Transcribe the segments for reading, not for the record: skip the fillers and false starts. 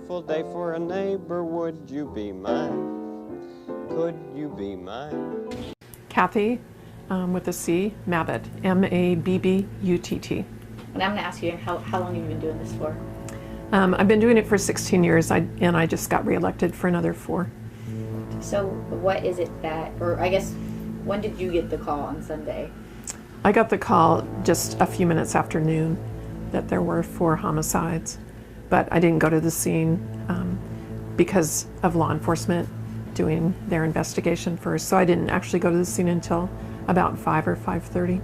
beautiful day for a neighbor. Would you be mine? Could you be mine? Kathy, with a C, Mabbutt, M-A-B-B-U-T-T. And I'm going to ask you, how long have you been doing this for? I've been doing it for 16 years, and I just got reelected for another 4. So what is it that, or I guess, when did you get the call on Sunday? I got the call just a few minutes after noon that there were 4 homicides, but I didn't go to the scene because of law enforcement doing their investigation first. So I didn't actually go to the scene until about 5 or 5:30.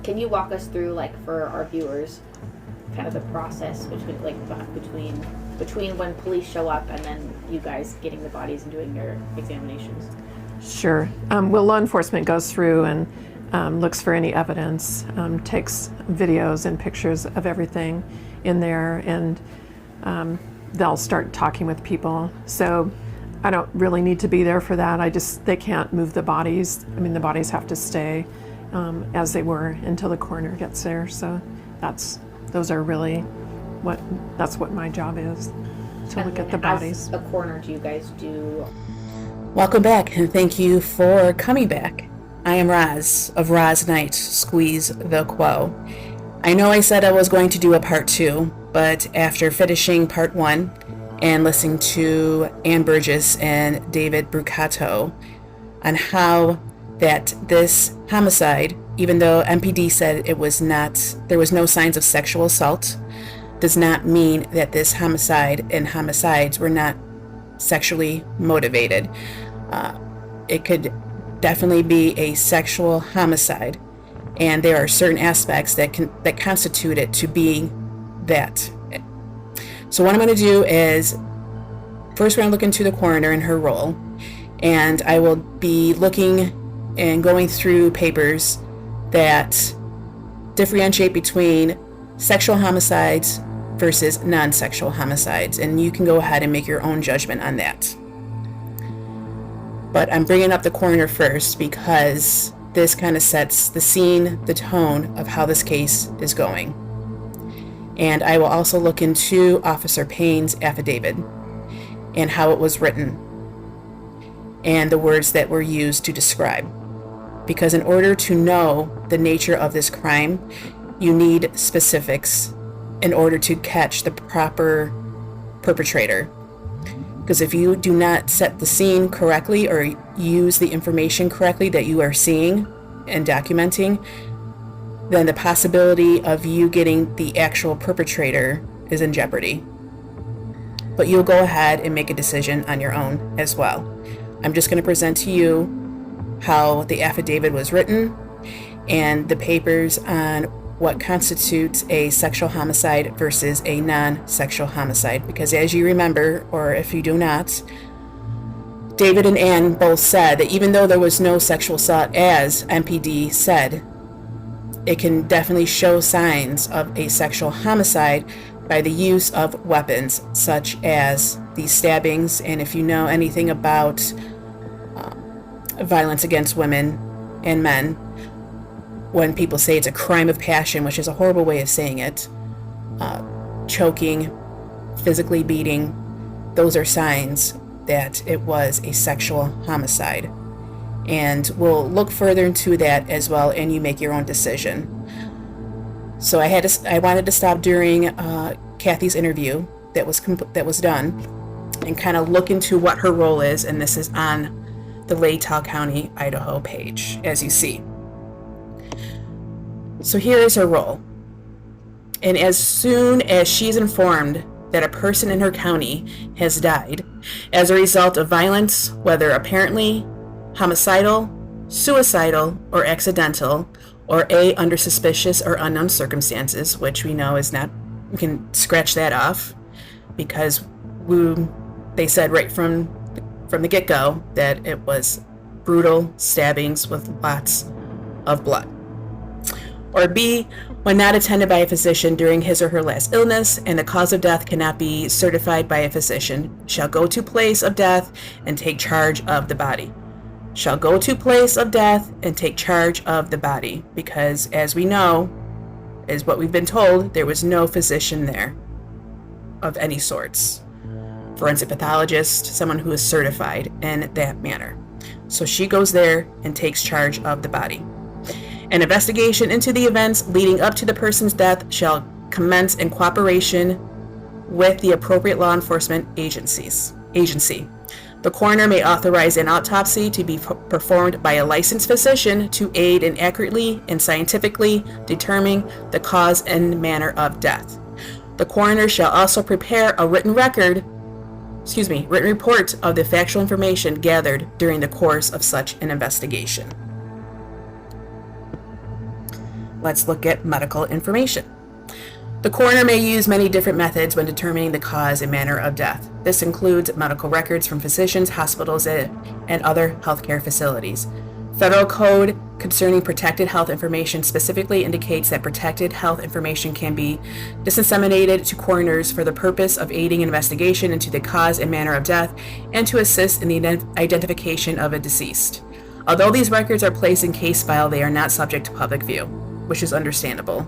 Can you walk us through, like, for our viewers, kind of the process between when police show up and then you guys getting the bodies and doing your examinations? Sure. Well, law enforcement goes through and looks for any evidence, takes videos and pictures of everything in there, and they'll start talking with people. So I don't really need to be there for that. They can't move the bodies. I mean, the bodies have to stay as they were until the coroner gets there. So that's what my job is, to look at the bodies. As a coroner, do you guys do? Welcome back, and thank you for coming back. I am Roz of Roz Night, Squeeze the Quo. I know I said I was going to do a part 2, but after finishing part 1 and listening to Ann Burgess and David Brucato on how that this homicide, even though MPD said there was no signs of sexual assault, does not mean that this homicide and homicides were not sexually motivated. It could definitely be a sexual homicide, and there are certain aspects that constitute it to being that. So what I'm going to do is, first we're going to look into the coroner and her role, and I will be looking and going through papers that differentiate between sexual homicides versus non-sexual homicides, and you can go ahead and make your own judgment on that. But I'm bringing up the coroner first because this kind of sets the scene, the tone of how this case is going. And I will also look into Officer Payne's affidavit and how it was written and the words that were used to describe. Because in order to know the nature of this crime, you need specifics in order to catch the proper perpetrator. Because if you do not set the scene correctly or use the information correctly that you are seeing and documenting, then the possibility of you getting the actual perpetrator is in jeopardy. But you'll go ahead and make a decision on your own as well. I'm just going to present to you how the affidavit was written and the papers on what constitutes a sexual homicide versus a non-sexual homicide. Because as you remember, or if you do not, David and Ann both said that even though there was no sexual assault, as MPD said, it can definitely show signs of a sexual homicide by the use of weapons such as these stabbings. And if you know anything about violence against women and men, when people say it's a crime of passion, which is a horrible way of saying it, choking, physically beating, those are signs that it was a sexual homicide. And we'll look further into that as well, and you make your own decision. So I wanted to stop during Kathy's interview that was done and kind of look into what her role is, and this is on the Latah County, Idaho page, as you see. So here is her role. And as soon as she's informed that a person in her county has died as a result of violence, whether apparently homicidal, suicidal, or accidental, or under suspicious or unknown circumstances, which we know is not, we can scratch that off because they said right from the get-go that it was brutal stabbings with lots of blood. Or B, when not attended by a physician during his or her last illness and the cause of death cannot be certified by a physician, shall go to place of death and take charge of the body. Shall go to place of death and take charge of the body, because as we know, is what we've been told, there was no physician there of any sorts. forensic pathologist, someone who is certified in that manner. So she goes there and takes charge of the body. An investigation into the events leading up to the person's death shall commence in cooperation with the appropriate law enforcement agency. The coroner may authorize an autopsy to be performed by a licensed physician to aid in accurately and scientifically determining the cause and manner of death. The coroner shall also prepare a written report of the factual information gathered during the course of such an investigation. Let's look at medical information. The coroner may use many different methods when determining the cause and manner of death. This includes medical records from physicians, hospitals, and other healthcare facilities. Federal code concerning protected health information specifically indicates that protected health information can be disseminated to coroners for the purpose of aiding investigation into the cause and manner of death and to assist in the identification of a deceased. Although these records are placed in case file, they are not subject to public view, which is understandable.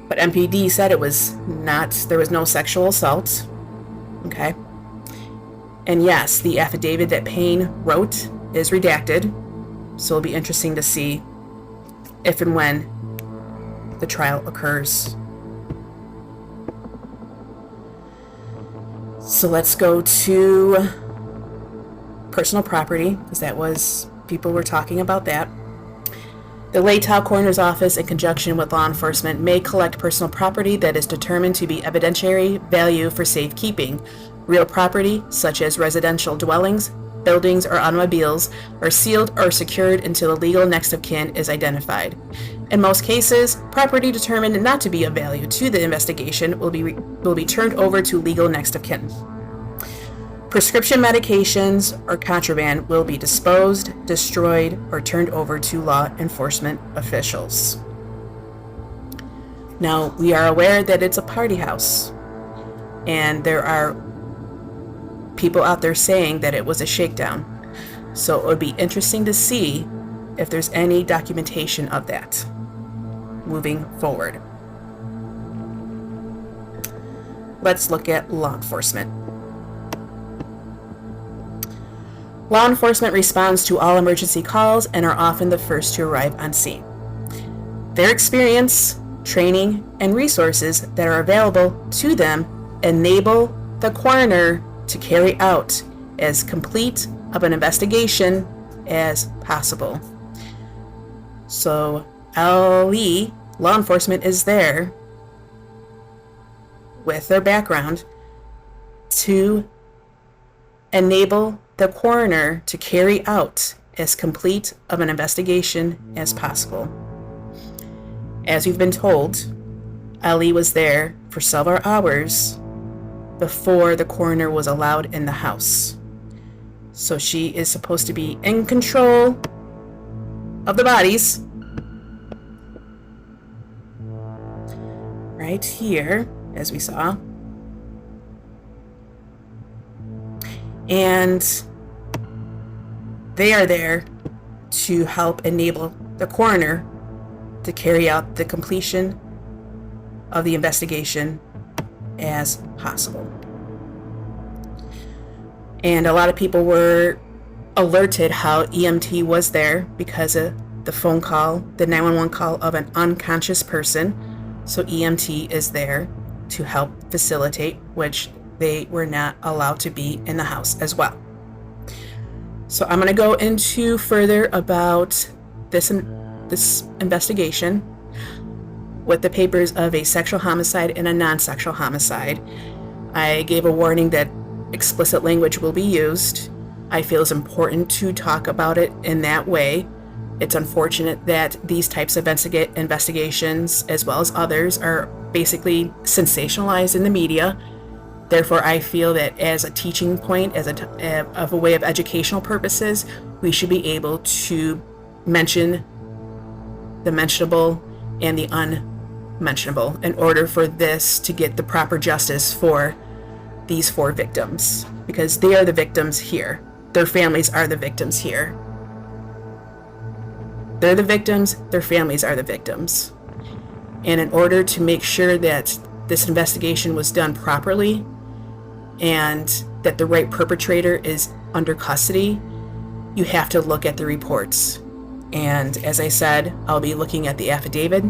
But MPD said there was no sexual assault. Okay. And yes, the affidavit that Payne wrote is redacted. So it'll be interesting to see if and when the trial occurs. So let's go to personal property, because people were talking about that. The Latau Coroner's Office, in conjunction with law enforcement, may collect personal property that is determined to be evidentiary value for safekeeping. Real property, such as residential dwellings, buildings, or automobiles, are sealed or secured until the legal next of kin is identified. In most cases, property determined not to be of value to the investigation will be turned over to legal next of kin. Prescription medications or contraband will be disposed, destroyed, or turned over to law enforcement officials. Now, we are aware that it's a party house, and there are people out there saying that it was a shakedown. So it would be interesting to see if there's any documentation of that moving forward. Let's look at law enforcement. Law enforcement responds to all emergency calls and are often the first to arrive on scene. Their experience, training, and resources that are available to them enable the coroner to carry out as complete of an investigation as possible. So LE, law enforcement, is there with their background to enable the coroner to carry out as complete of an investigation as possible. As we've been told, Ali was there for several hours before the coroner was allowed in the house. So she is supposed to be in control of the bodies. Right here, as we saw. And they are there to help enable the coroner to carry out the completion of the investigation as possible. And a lot of people were alerted how EMT was there because of the phone call, the 911 call of an unconscious person. So EMT is there to help facilitate, which they were not allowed to be in the house as well. So I'm going to go into further about this investigation with the papers of a sexual homicide and a non-sexual homicide. I gave a warning that explicit language will be used. I feel it's important to talk about it in that way. It's unfortunate that these types of investigations, as well as others, are basically sensationalized in the media. Therefore, I feel that as a teaching point, of a way of educational purposes, we should be able to mention the mentionable and the unmentionable in order for this to get the proper justice for these 4 victims, because they are the victims here. Their families are the victims here. They're the victims, their families are the victims. And in order to make sure that this investigation was done properly and that the right perpetrator is under custody, you have to look at the reports. And as I said, I'll be looking at the affidavit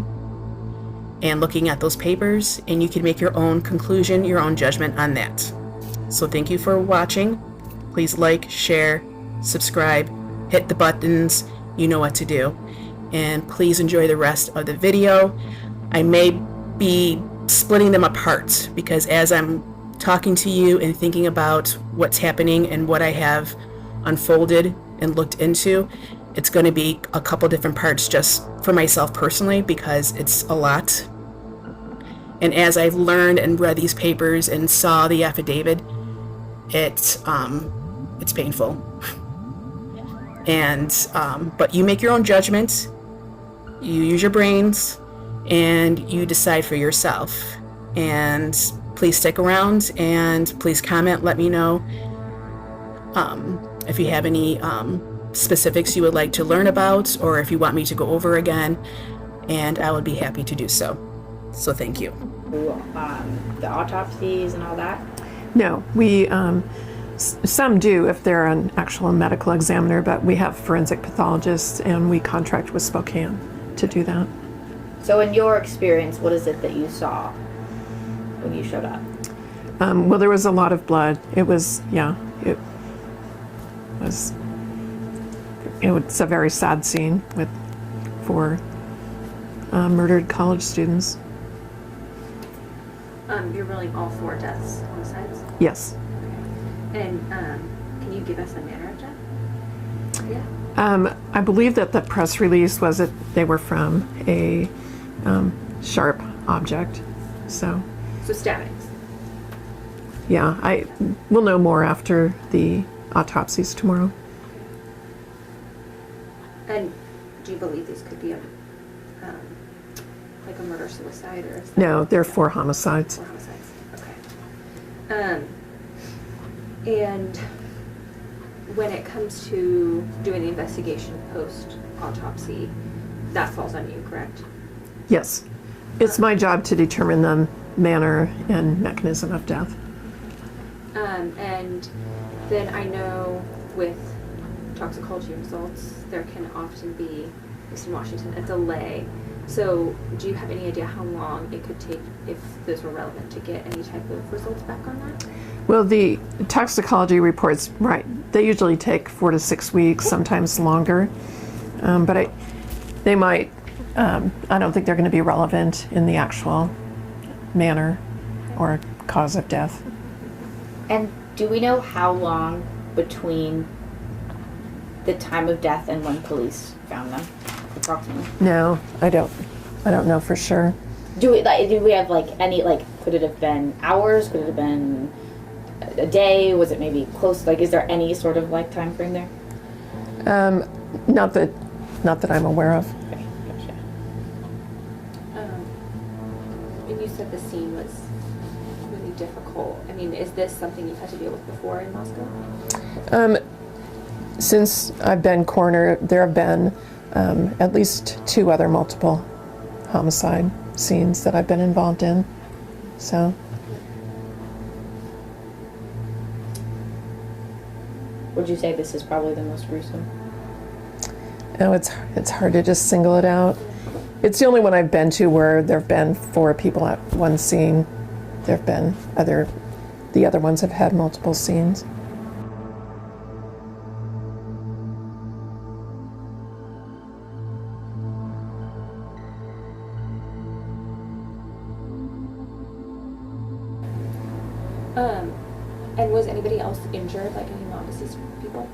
and looking at those papers, and you can make your own conclusion, your own judgment on that. So thank you for watching. Please like, share, subscribe, hit the buttons, you know what to do. And please enjoy the rest of the video. I may be splitting them apart because as I'm talking to you and thinking about what's happening and what I have unfolded and looked into, it's going to be a couple different parts just for myself personally because it's a lot. And as I've learned and read these papers and saw the affidavit, it's painful. And but you make your own judgment, you use your brains, and you decide for yourself. And please stick around and please comment, let me know if you have any specifics you would like to learn about or if you want me to go over again, and I would be happy to do so. So thank you. The autopsies and all that? No, we, some do if they're an actual medical examiner, but we have forensic pathologists and we contract with Spokane to do that. So in your experience, what is it that you saw when you showed up? Well, there was a lot of blood. It was, yeah, it was a very sad scene with 4 murdered college students. You're ruling all 4 deaths homicides? Yes. Okay. And can you give us a manner of death? Yeah. I believe that the press release was that they were from a sharp object. So stabbings. yeah, we'll know more after the autopsies tomorrow. And do you believe these could be like a murder-suicide or? No, they're 4 homicides. 4 homicides. Okay. And when it comes to doing the investigation post-autopsy, that falls on you, correct? Yes. It's my job to determine the manner and mechanism of death. And then I know with toxicology results, there can often be, at least in Washington, a delay. So do you have any idea how long it could take, if those were relevant, to get any type of results back on that? Well, the toxicology reports, right, they usually take 4 to 6 weeks, sometimes longer. But they might, I don't think they're going to be relevant in the actual manner or cause of death. And do we know how long between the time of death and when police found them, approximately? No, I don't know for sure. Do we have any, could it have been hours? Could it have been a day? Was it maybe close? Is there any sort of time frame there? Not that I'm aware of. Okay, gotcha. And you said the scene was really difficult. I mean, is this something you've had to deal with before in Moscow? Since I've been coroner, there have been at least 2 other multiple homicide scenes that I've been involved in. So. Would you say this is probably the most gruesome? No, it's hard to just single it out. It's the only one I've been to where there have been 4 people at one scene. There have been the other ones have had multiple scenes. And was anybody else injured, like any non-deceased people?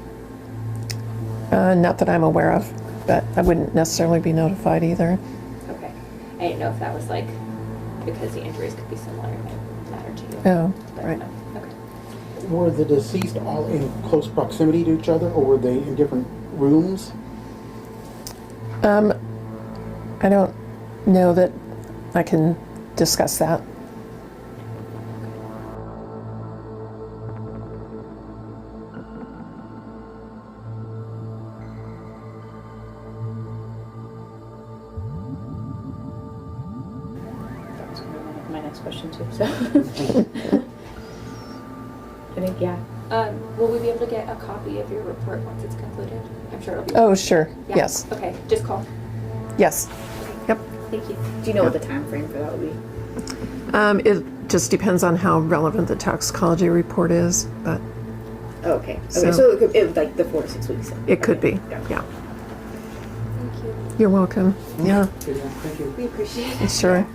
Not that I'm aware of, but I wouldn't necessarily be notified either. Okay. I didn't know if that was because the injuries could be similar, it might matter to you. Oh, But, right. Okay. Were the deceased all in close proximity to each other, or were they in different rooms? I don't know that I can discuss that. That was my next question too. So. I think, yeah. Will we be able to get a copy of your report once it's concluded? I'm sure it'll be. Oh, sure. Yeah. Yes. Okay, just call. Yes. Yep. Thank you. Do you know what the time frame for that will be? It just depends on how relevant the toxicology report is, but Oh, okay. So- Okay, so it was like the 4 to 6 weeks. Then. it could Okay. be. Gotcha. Yeah. Thank you. You're welcome. Yeah, Okay, thank you. We appreciate it. sure.